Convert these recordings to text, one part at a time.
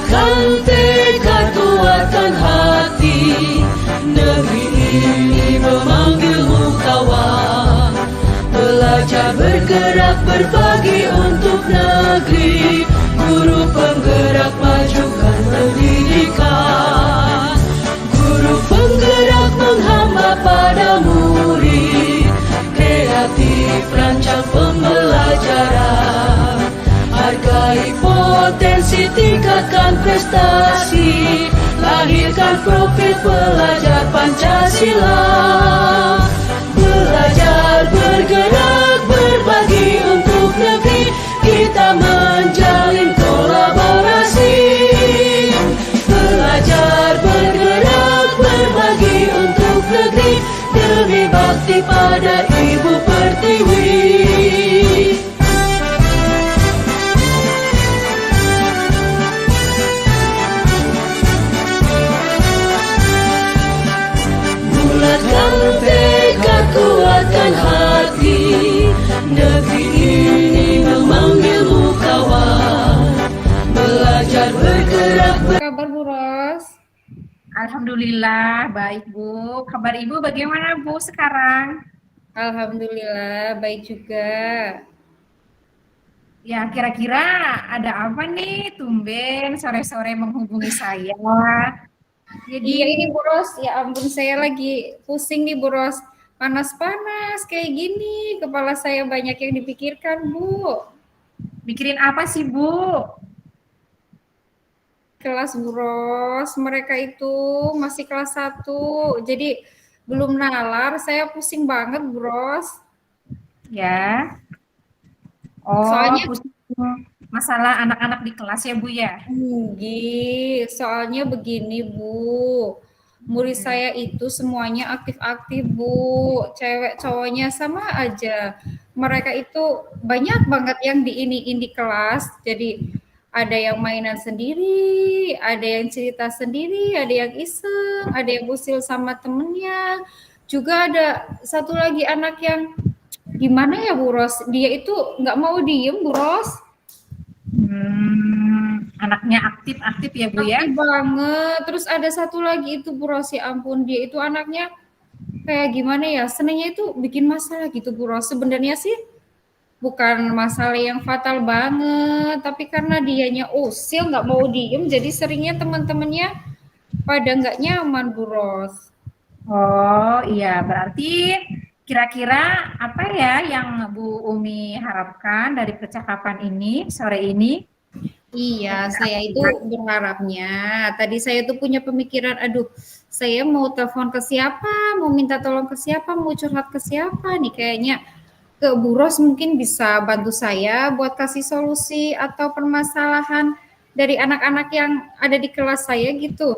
Bulatkan tekad, kuatkan hati, negeri ini memanggilmu kawan. Belajar bergerak berbagi untuk negeri, guru penggerak majukan pendidikan. Guru penggerak menghamba pada murid, kreatif rancang pembelajaran. Hargai potensi, tingkatkan prestasi, lahirkan profil pelajar Pancasila. Belajar, bergerak, berbagi untuk negeri, kita menjalin kolaborasi. Belajar, bergerak, berbagi untuk negeri, demi bakti pada Ibu Pertiwi. Bulatkan tekad, kuatkan hati, negeri ini memanggilmu kawan. Belajar, bergerak, Kabar Bu Ros? Alhamdulillah baik Bu. Kabar Ibu bagaimana Bu sekarang? Alhamdulillah baik juga. Ya kira-kira ada apa nih tumben sore-sore menghubungi saya? Jadi ya ini Bu Ros, ya ampun saya lagi pusing nih Bu Ros. Panas-panas kayak gini, kepala saya banyak yang dipikirkan Bu. Mikirin apa sih Bu? Kelas Bu Ros, mereka itu masih kelas 1, jadi belum nalar, saya pusing banget Bu Ros. Ya. Oh, Soalnya pusing masalah anak-anak di kelas ya Bu ya? soalnya begini Bu, murid saya itu semuanya aktif-aktif Bu, cewek cowoknya sama aja. Mereka itu banyak banget yang diiniin di kelas, jadi ada yang mainan sendiri, ada yang cerita sendiri, ada yang iseng, ada yang usil sama temennya. Juga ada satu lagi anak yang gimana ya Bu Ros, dia itu nggak mau diem Bu Ros. Anaknya aktif-aktif ya Bu ya? Aktif banget. Terus ada satu lagi itu Bu Ros, ya ampun, dia itu anaknya kayak gimana ya, senengnya itu bikin masalah gitu Bu Ros. Sebenarnya sih bukan masalah yang fatal banget, tapi karena dianya usil nggak mau diem, jadi seringnya teman-temannya pada nggak nyaman Bu Ros. Oh iya, berarti kira-kira apa ya yang Bu Umi harapkan dari percakapan ini sore ini? Iya, saya itu berharapnya. Tadi saya tuh punya pemikiran, aduh, saya mau telepon ke siapa, mau minta tolong ke siapa, mau curhat ke siapa nih, kayaknya ke Bu Ros mungkin bisa bantu saya buat kasih solusi atau permasalahan dari anak-anak yang ada di kelas saya gitu.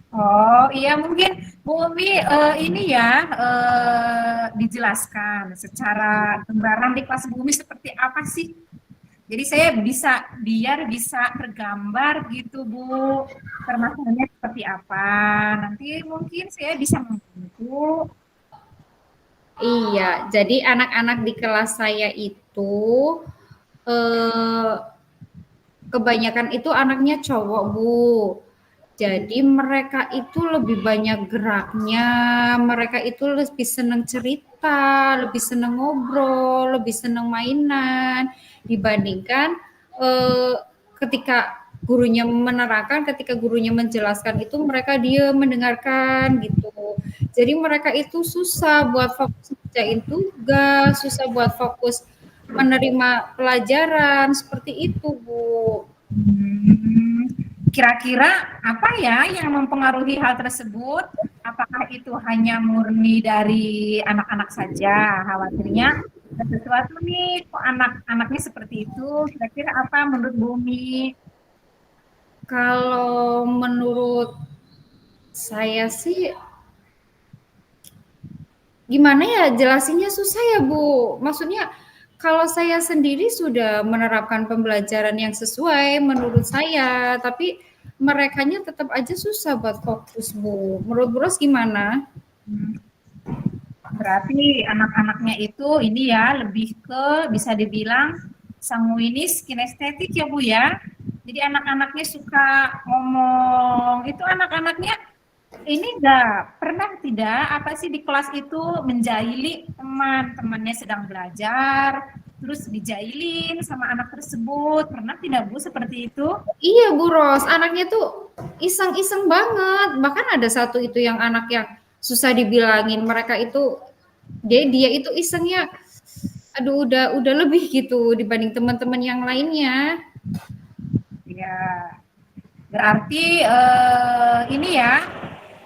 Oh iya, mungkin Bu Umi ini ya dijelaskan secara gambaran di kelas Bu Umi seperti apa sih? Jadi saya biar bisa tergambar gitu Bu, permasalahannya seperti apa. Nanti mungkin saya bisa membantu. Iya, jadi anak-anak di kelas saya itu kebanyakan itu anaknya cowok Bu. Jadi mereka itu lebih banyak geraknya, mereka itu lebih senang cerita, lebih senang ngobrol, lebih senang mainan dibandingkan ketika gurunya menerangkan, ketika gurunya menjelaskan itu mereka dia mendengarkan gitu. Jadi mereka itu susah buat fokus ngerjain tugas, susah buat fokus menerima pelajaran seperti itu Bu. Kira-kira apa ya yang mempengaruhi hal tersebut? Apakah itu hanya murni dari anak-anak saja? Khawatirnya ada sesuatu nih, kok anak-anaknya seperti itu? Kira-kira apa menurut Bu Umi? Kalau menurut saya sih gimana ya, jelasinnya susah ya Bu. Maksudnya kalau saya sendiri sudah menerapkan pembelajaran yang sesuai menurut saya, tapi merekanya tetap aja susah buat fokus Bu. Menurut Bu Ros gimana? Berarti anak-anaknya itu ini ya lebih ke bisa dibilang sanguinis kinestetik ya Bu ya. Jadi anak-anaknya suka ngomong. Itu anak-anaknya ini nggak pernah tidak apa sih di kelas itu menjahili teman-temannya sedang belajar, terus dijailin sama anak tersebut. Pernah tidak Bu seperti itu? Iya Bu Ros, anaknya tuh iseng-iseng banget. Bahkan ada satu itu yang anak yang susah dibilangin, mereka itu dia itu isengnya aduh udah lebih gitu dibanding teman-teman yang lainnya. Ya, berarti ini ya,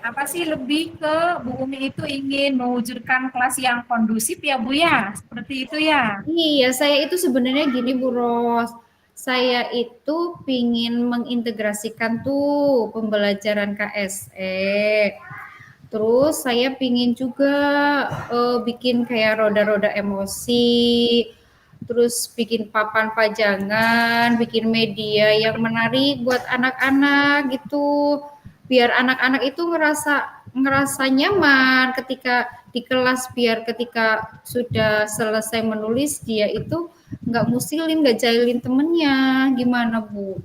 apa sih lebih ke Bu Umi itu ingin mewujudkan kelas yang kondusif ya Bu ya, seperti itu ya. Iya, saya itu sebenarnya gini Bu Ros, saya itu pingin mengintegrasikan tuh pembelajaran KSE. Terus saya pingin juga bikin kayak roda-roda emosi, terus bikin papan pajangan, bikin media yang menarik buat anak-anak gitu, biar anak-anak itu ngerasa nyaman ketika di kelas, biar ketika sudah selesai menulis dia itu nggak musilin, nggak jahilin temennya. Gimana Bu?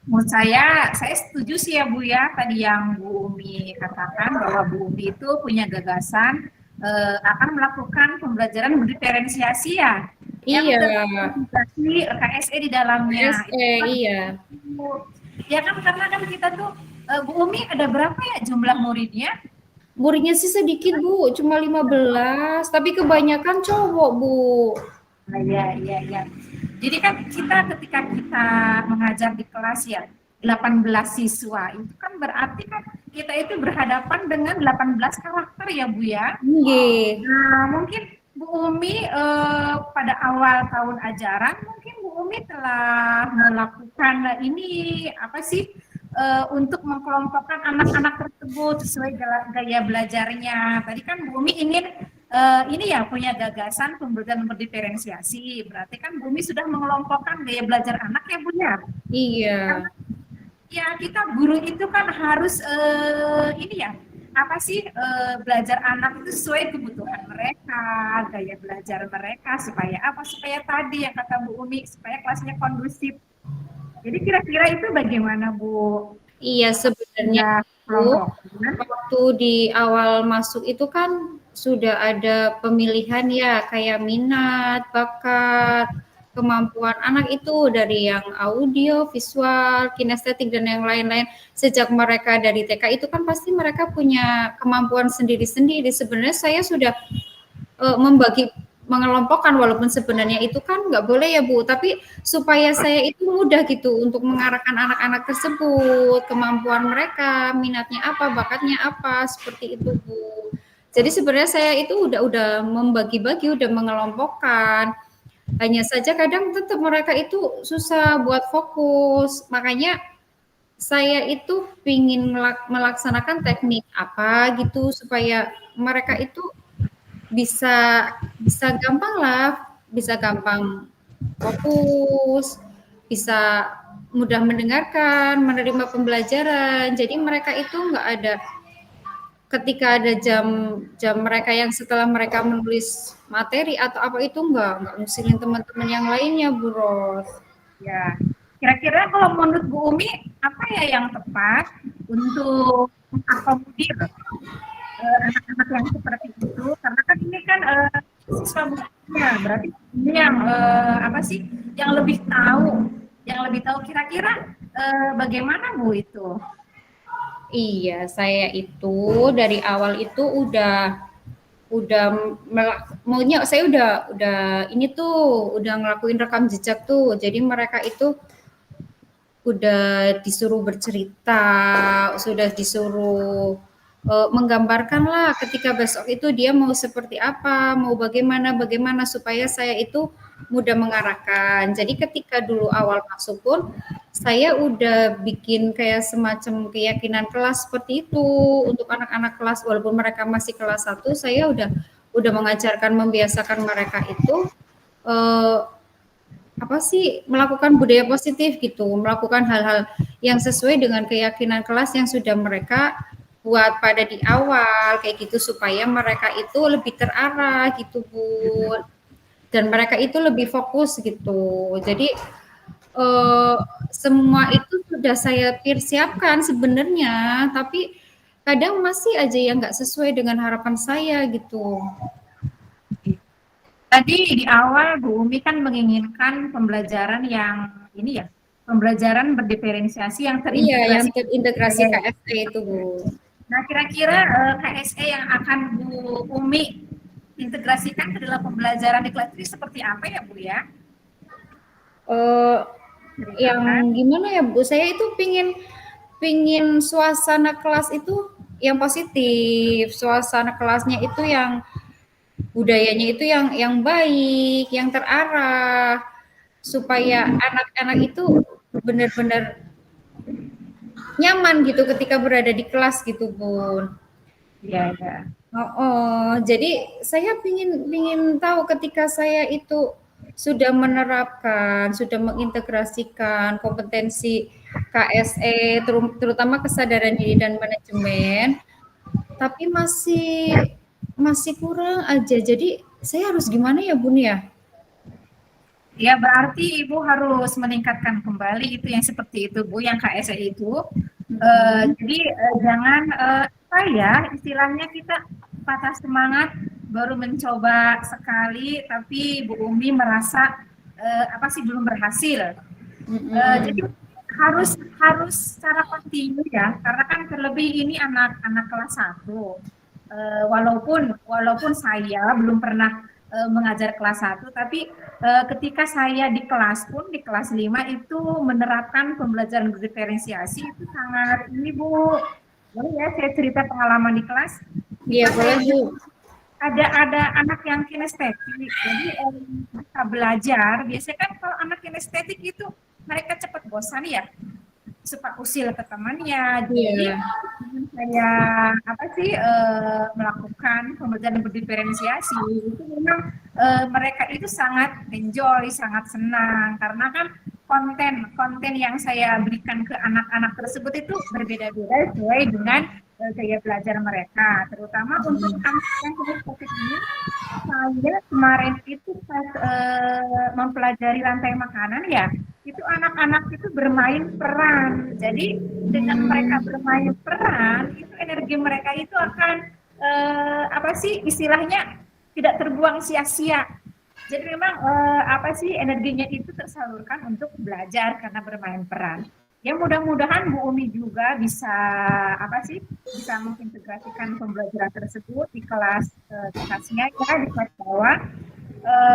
Menurut saya setuju sih ya Bu ya, tadi yang Bu Umi katakan bahwa Bu Umi itu punya gagasan akan melakukan pembelajaran berdiferensiasi ya. Iya. Yang KSE di dalamnya. KSE, iya. Ya kan karena kan kita tuh Bu Umi ada berapa ya jumlah muridnya? Muridnya sih sedikit Bu, cuma 15, tapi kebanyakan cowok Bu. Iya. Jadi kan ketika kita mengajar di kelas ya 18 siswa, itu kan berarti kan kita itu berhadapan dengan 18 karakter ya Bu ya. Iya. Nah, mungkin Bu Umi pada awal tahun ajaran mungkin Bu Umi telah melakukan ini apa sih untuk mengkelompokkan anak-anak tersebut sesuai gaya belajarnya. Tadi kan Bu Umi ingin ini ya punya gagasan pembelajaran berdiferensiasi. Berarti kan Bu Umi sudah mengelompokkan gaya belajar anak ya Bu ya. Iya. Ya kita guru itu kan harus ini ya apa sih belajar anak itu sesuai kebutuhan mereka, gaya belajar mereka supaya apa? Supaya tadi yang kata Bu Umi supaya kelasnya kondusif. Jadi kira-kira itu bagaimana Bu? Iya sebenarnya Bu, waktu di awal masuk itu kan sudah ada pemilihan ya kayak minat, bakat, kemampuan anak itu dari yang audio, visual, kinestetik dan yang lain-lain. Sejak mereka dari TK itu kan pasti mereka punya kemampuan sendiri-sendiri. Sebenarnya saya sudah mengelompokkan, walaupun sebenarnya itu kan nggak boleh ya Bu, tapi supaya saya itu mudah gitu untuk mengarahkan anak-anak tersebut, kemampuan mereka, minatnya apa, bakatnya apa, seperti itu Bu. Jadi sebenarnya saya itu udah membagi-bagi, udah mengelompokkan. Hanya saja kadang tetap mereka itu susah buat fokus, makanya saya itu pingin melaksanakan teknik apa gitu supaya mereka itu bisa gampang lah, bisa gampang fokus, bisa mudah mendengarkan, menerima pembelajaran. Jadi mereka itu nggak ada ketika ada jam mereka yang setelah mereka menulis materi atau apa itu nggak ngusilin teman-teman yang lainnya Bu Ros. Ya, kira-kira kalau menurut Bu Umi apa ya yang tepat untuk mengakomodir anak-anak yang seperti itu? Karena kan ini kan siswa bukunya, berarti ini yang apa sih? Yang lebih tahu kira-kira bagaimana Bu itu? Iya, saya itu dari awal itu maunya saya udah ini tuh udah ngelakuin rekam jejak tuh. Jadi mereka itu udah disuruh bercerita, sudah disuruh menggambarkan lah ketika besok itu dia mau seperti apa, mau bagaimana supaya saya itu mudah mengarahkan. Jadi ketika dulu awal masuk pun saya udah bikin kayak semacam keyakinan kelas seperti itu untuk anak-anak kelas, walaupun mereka masih kelas 1, saya udah mengajarkan, membiasakan mereka itu apa sih melakukan budaya positif gitu, melakukan hal-hal yang sesuai dengan keyakinan kelas yang sudah mereka buat pada di awal kayak gitu supaya mereka itu lebih terarah gitu Bu, dan mereka itu lebih fokus gitu. Jadi eh, semua itu sudah saya persiapkan sebenarnya, tapi kadang masih aja yang nggak sesuai dengan harapan saya gitu. Tadi di awal Bu Umi kan menginginkan pembelajaran yang ini ya, pembelajaran berdiferensiasi yang Iya, yang terintegrasi. terintegrasi KSE itu Bu. Nah, kira-kira KSE yang akan Bu Umi integrasikan ke dalam pembelajaran di kelas ini seperti apa ya Bu ya? Eh, Ceritakan. yang gimana ya Bu? Saya itu pingin suasana kelas itu yang positif, suasana kelasnya itu yang budayanya itu yang baik, yang terarah, supaya anak-anak itu benar-benar nyaman gitu ketika berada di kelas gitu Bun. Iya, ya. Jadi saya pingin tahu ketika saya itu sudah menerapkan, sudah mengintegrasikan kompetensi KSE, terutama kesadaran diri dan manajemen, tapi masih kurang aja. Jadi saya harus gimana ya Bun ya? Ya, berarti Ibu harus meningkatkan kembali itu yang seperti itu Bu, yang KSE itu. Jadi jangan apa ya, istilahnya kita patah semangat baru mencoba sekali, tapi Bu Umi merasa apa sih belum berhasil. Jadi harus secara kontinu ya, karena kan terlebih ini anak-anak kelas 1. Walaupun saya belum pernah mengajar kelas 1, tapi ketika saya di kelas pun di kelas 5 itu menerapkan pembelajaran berdiferensiasi itu sangat ini Bu. Boleh ya saya cerita pengalaman di kelas? Iya boleh Bu. Ada anak yang kinestetik, jadi bisa belajar. Biasanya kan kalau anak kinestetik itu mereka cepat bosan ya, suka usil ke temannya. Jadi saya apa sih melakukan pembelajaran berdiferensiasi itu memang mereka itu sangat enjoy, sangat senang karena kan konten yang saya berikan ke anak-anak tersebut itu berbeda-beda sesuai dengan gaya belajar mereka, terutama untuk anak yang kinestetik ini. Saya kemarin itu pas mempelajari rantai makanan ya, itu anak-anak itu bermain peran. Jadi dengan mereka bermain peran, itu energi mereka itu akan apa sih istilahnya tidak terbuang sia-sia. Jadi memang apa sih energinya itu tersalurkan untuk belajar karena bermain peran. Ya mudah-mudahan Bu Umi juga bisa apa sih bisa mengintegrasikan pembelajaran tersebut di kelas kelasnya ya di kelas bawah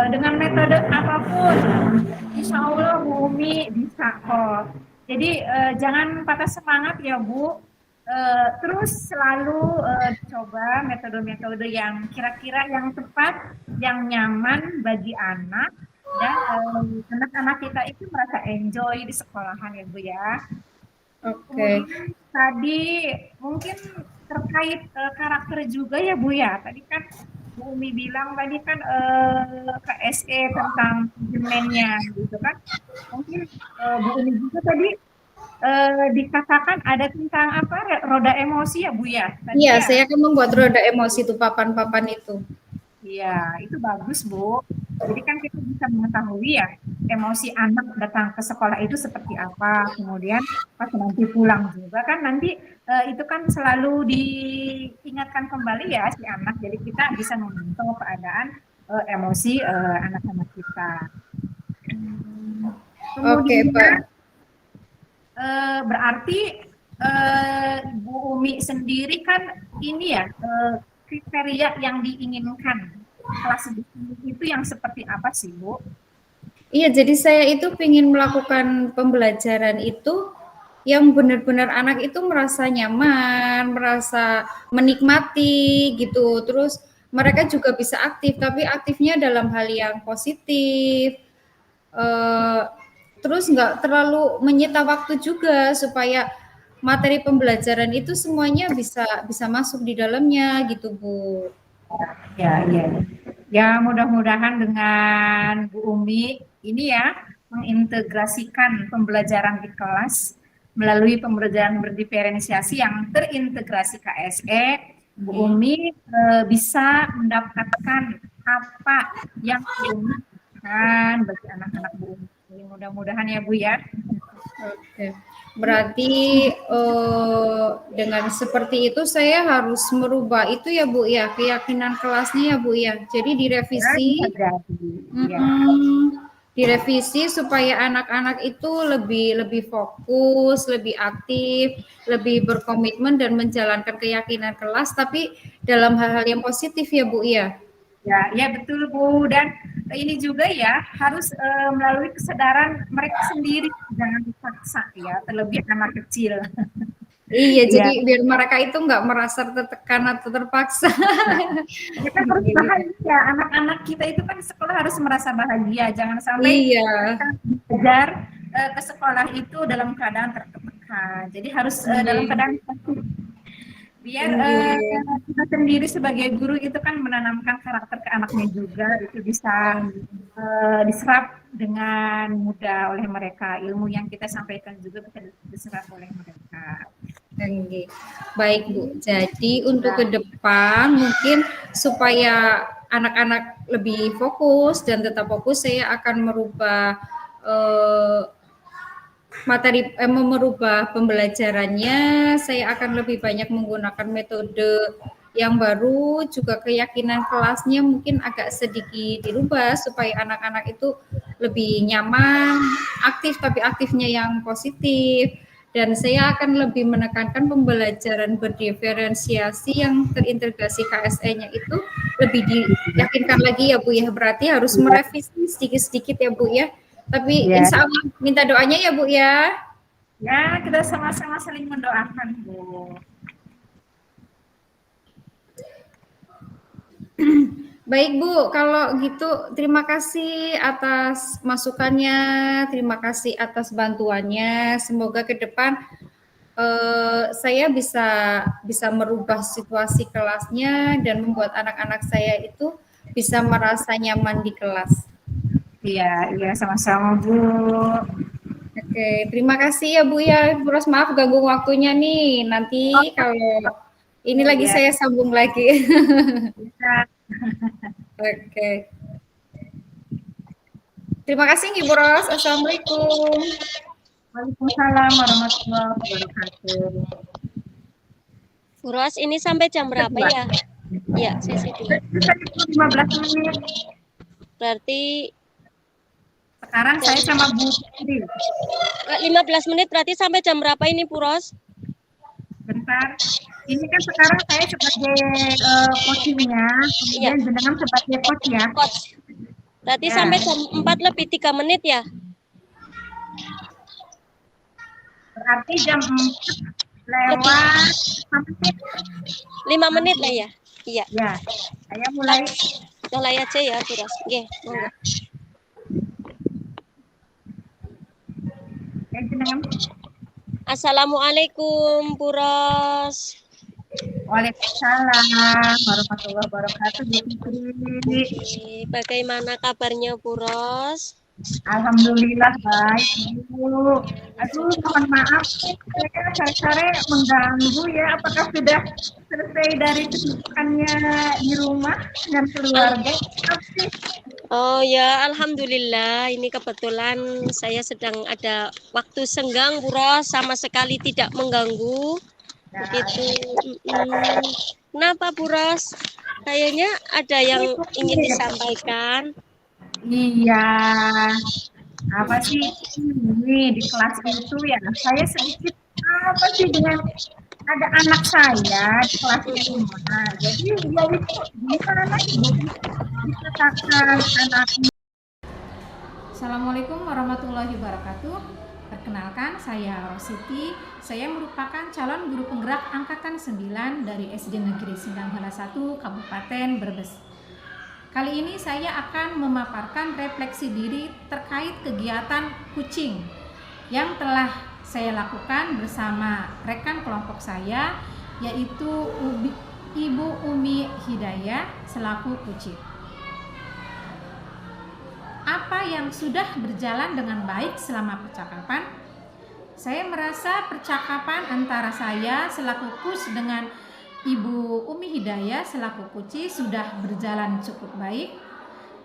dengan metode apapun. Insya Allah Bu Umi bisa kok. Jadi jangan patah semangat ya Bu. Terus selalu coba metode-metode yang kira-kira yang tepat, yang nyaman bagi anak dan anak-anak kita itu merasa enjoy di sekolahan ya Bu ya. Oke. Tadi mungkin terkait karakter juga ya Bu ya. Tadi kan Bu Umi bilang tadi kan KSE tentang manajemennya gitu kan. Mungkin Bu Umi juga tadi dikatakan ada tentang apa roda emosi ya Bu ya. Tadi Iya, ya. saya akan membuat roda emosi itu papan-papan itu. Iya, itu bagus Bu. Jadi kan kita bisa mengetahui ya emosi anak datang ke sekolah itu seperti apa. Kemudian pas nanti pulang juga kan nanti itu kan selalu diingatkan kembali ya si anak. Jadi kita bisa memantau keadaan emosi anak-anak kita. Oke, Kemudian Pak. berarti Bu Umi sendiri kan ini ya kriteria yang diinginkan kelas itu yang seperti apa sih Bu? Iya, jadi saya itu ingin melakukan pembelajaran itu yang benar-benar anak itu merasa nyaman, merasa menikmati gitu. Terus mereka juga bisa aktif, tapi aktifnya dalam hal yang positif. Terus nggak terlalu menyita waktu juga supaya materi pembelajaran itu semuanya bisa masuk di dalamnya gitu Bu. Ya, ya. Ya, mudah-mudahan dengan Bu Umi ini ya mengintegrasikan pembelajaran di kelas melalui pembelajaran berdiferensiasi yang terintegrasi KSE, Bu Umi bisa mendapatkan apa yang Bu Umi inginkan bagi anak-anak Bu Umi. mudah-mudahan ya Bu ya. Oke. Berarti dengan seperti itu saya harus merubah itu ya Bu ya, keyakinan kelasnya ya Bu ya. Jadi direvisi. Ya. Direvisi supaya anak-anak itu lebih fokus, lebih aktif, lebih berkomitmen dan menjalankan keyakinan kelas, tapi dalam hal-hal yang positif ya Bu ya. Ya betul Bu, dan ini juga ya harus melalui kesadaran mereka sendiri, jangan dipaksa ya, terlebih anak kecil. Iya, jadi biar mereka itu nggak merasa tertekan atau terpaksa. Kita harus bahagia, anak-anak kita itu kan sekolah harus merasa bahagia, jangan sampai kita belajar ke sekolah itu dalam keadaan tertekan. Jadi harus dalam keadaan biar kita sendiri sebagai guru itu kan menanamkan karakter ke anaknya juga, itu bisa diserap dengan mudah oleh mereka, ilmu yang kita sampaikan juga bisa diserap oleh mereka. Baik Bu, jadi untuk ke depan mungkin supaya anak-anak lebih fokus dan tetap fokus, saya akan merubah merubah pembelajarannya. Saya akan lebih banyak menggunakan metode yang baru, juga keyakinan kelasnya mungkin agak sedikit dirubah supaya anak-anak itu lebih nyaman, aktif tapi aktifnya yang positif. Dan saya akan lebih menekankan pembelajaran berdiferensiasi yang terintegrasi KSE-nya itu lebih diyakinkan lagi ya Bu ya. Berarti harus merevisi sedikit-sedikit ya Bu ya. Tapi insya Allah minta doanya ya Bu ya. Ya, kita sama-sama saling mendoakan Bu. Baik Bu, kalau gitu terima kasih atas masukannya, terima kasih atas bantuannya. Semoga ke depan saya bisa merubah situasi kelasnya dan membuat anak-anak saya itu bisa merasa nyaman di kelas. Iya, sama-sama Bu. Oke, terima kasih ya Bu ya. Terus maaf ganggu waktunya nih. Nanti kalau ini lagi saya sambung lagi. Oke. Terima kasih Ibu Ros. Assalamualaikum. Waalaikumsalam warahmatullahi wabarakatuh. Bu Ros, ini sampai jam berapa ya? Ya, sesi 2. 15 menit. Berarti sekarang saya sama Bu Putri. 15 menit berarti sampai jam berapa ini Bu Ros? Bentar. Ini kan sekarang saya sebagai coachingnya, kemudian jenengan sebagai coach ya. Coach. Berarti sampai jam 4 lebih 3 menit ya? Berarti jam 4 lewat 5 menit lah ya? Iya. Ya, saya mulai aja ya Bu Ros. Oke, monggo. Assalamualaikum Bu Ros. Waalaikumsalam warahmatullahi wabarakatuh. Bagaimana kabarnya Bu Ros? Alhamdulillah baik Bu. Aduh, mohon maaf saya sore-sore mengganggu ya. Apakah sudah selesai dari kesibukannya di rumah dan keluarga? Oh ya, alhamdulillah. Ini kebetulan saya sedang ada waktu senggang Bu Ros, sama sekali tidak mengganggu. Begitu. Kenapa Bu Ros? Kayaknya ada yang ingin disampaikan. Iya, apa sih ini di kelas itu ya, saya sedikit apa sih dengan ada anak saya di kelas itu, jadi dia itu gimana Ibu dikatakan anak. Assalamualaikum warahmatullahi wabarakatuh. Perkenalkan, saya Rositi. Saya merupakan calon guru penggerak angkatan 9 dari SD Negeri Sindang Hala 1 Kabupaten Brebes. Kali ini saya akan memaparkan refleksi diri terkait kegiatan kucing yang telah saya lakukan bersama rekan kelompok saya, yaitu Ibu Umi Hidayah selaku kucing. Apa yang sudah berjalan dengan baik selama percakapan? Saya merasa percakapan antara saya selaku coach dengan Ibu Umi Hidayah selaku coach sudah berjalan cukup baik.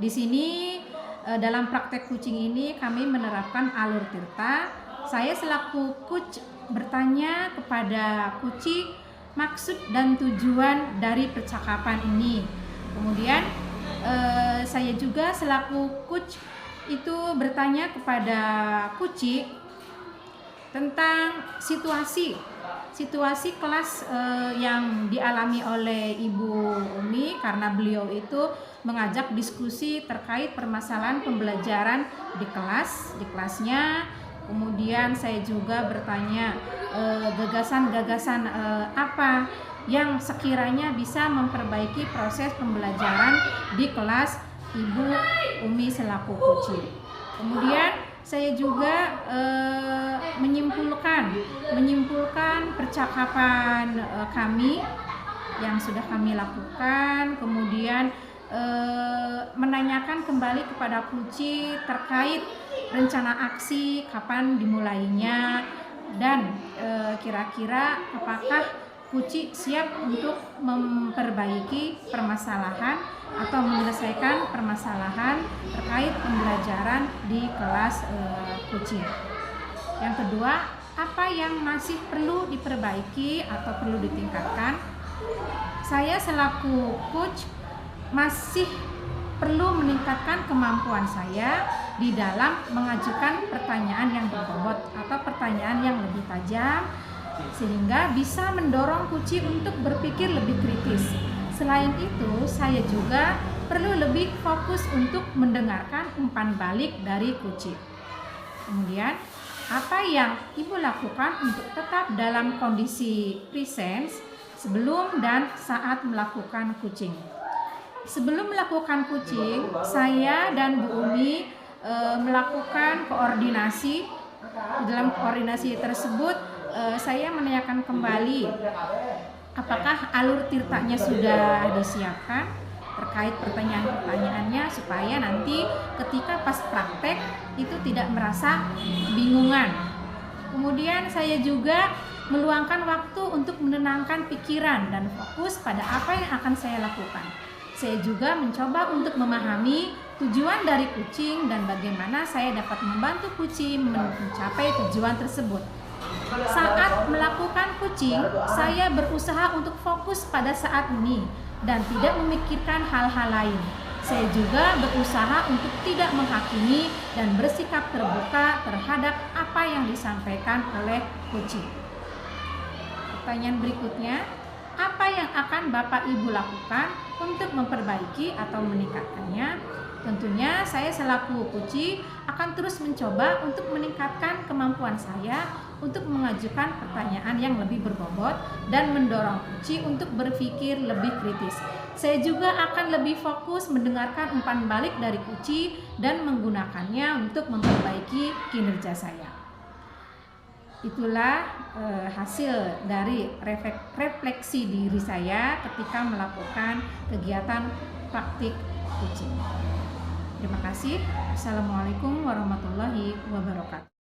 Di sini dalam praktek kucing ini kami menerapkan alur tirta. Saya selaku coach bertanya kepada kucing maksud dan tujuan dari percakapan ini. Kemudian saya juga selaku coach itu bertanya kepada kucing tentang situasi kelas yang dialami oleh Ibu Umi, karena beliau itu mengajak diskusi terkait permasalahan pembelajaran di kelasnya. Kemudian saya juga bertanya gagasan-gagasan apa yang sekiranya bisa memperbaiki proses pembelajaran di kelas Ibu Umi selaku kucing. Kemudian saya juga menyimpulkan percakapan kami yang sudah kami lakukan, kemudian menanyakan kembali kepada kucing terkait rencana aksi, kapan dimulainya, dan kira-kira apakah kucing siap untuk memperbaiki permasalahan atau menyelesaikan permasalahan terkait pembelajaran di kelas kucing. Yang kedua, apa yang masih perlu diperbaiki atau perlu ditingkatkan? Saya selaku coach masih perlu meningkatkan kemampuan saya di dalam mengajukan pertanyaan yang berbobot atau pertanyaan yang lebih tajam, sehingga bisa mendorong kucing untuk berpikir lebih kritis. Selain itu, saya juga perlu lebih fokus untuk mendengarkan umpan balik dari kucing. Kemudian, apa yang Ibu lakukan untuk tetap dalam kondisi presence sebelum dan saat melakukan kucing? Sebelum melakukan kucing, saya dan Bu Umi melakukan koordinasi. Di dalam koordinasi tersebut, saya menanyakan kembali apakah alur tirtanya sudah disiapkan terkait pertanyaan-pertanyaannya, supaya nanti ketika pas praktek itu tidak merasa kebingungan. Kemudian saya juga meluangkan waktu untuk menenangkan pikiran dan fokus pada apa yang akan saya lakukan. Saya juga mencoba untuk memahami tujuan dari kucing dan bagaimana saya dapat membantu kucing mencapai tujuan tersebut. Saat melakukan kucing, saya berusaha untuk fokus pada saat ini dan tidak memikirkan hal-hal lain. Saya juga berusaha untuk tidak menghakimi dan bersikap terbuka terhadap apa yang disampaikan oleh kucing. Pertanyaan berikutnya, apa yang akan Bapak Ibu lakukan untuk memperbaiki atau meningkatkannya? Tentunya saya selaku kucing akan terus mencoba untuk meningkatkan kemampuan saya untuk mengajukan pertanyaan yang lebih berbobot dan mendorong kucing untuk berpikir lebih kritis. Saya juga akan lebih fokus mendengarkan umpan balik dari kucing dan menggunakannya untuk memperbaiki kinerja saya. Itulah hasil dari refleksi diri saya ketika melakukan kegiatan praktik kucing. Terima kasih. Assalamualaikum warahmatullahi wabarakatuh.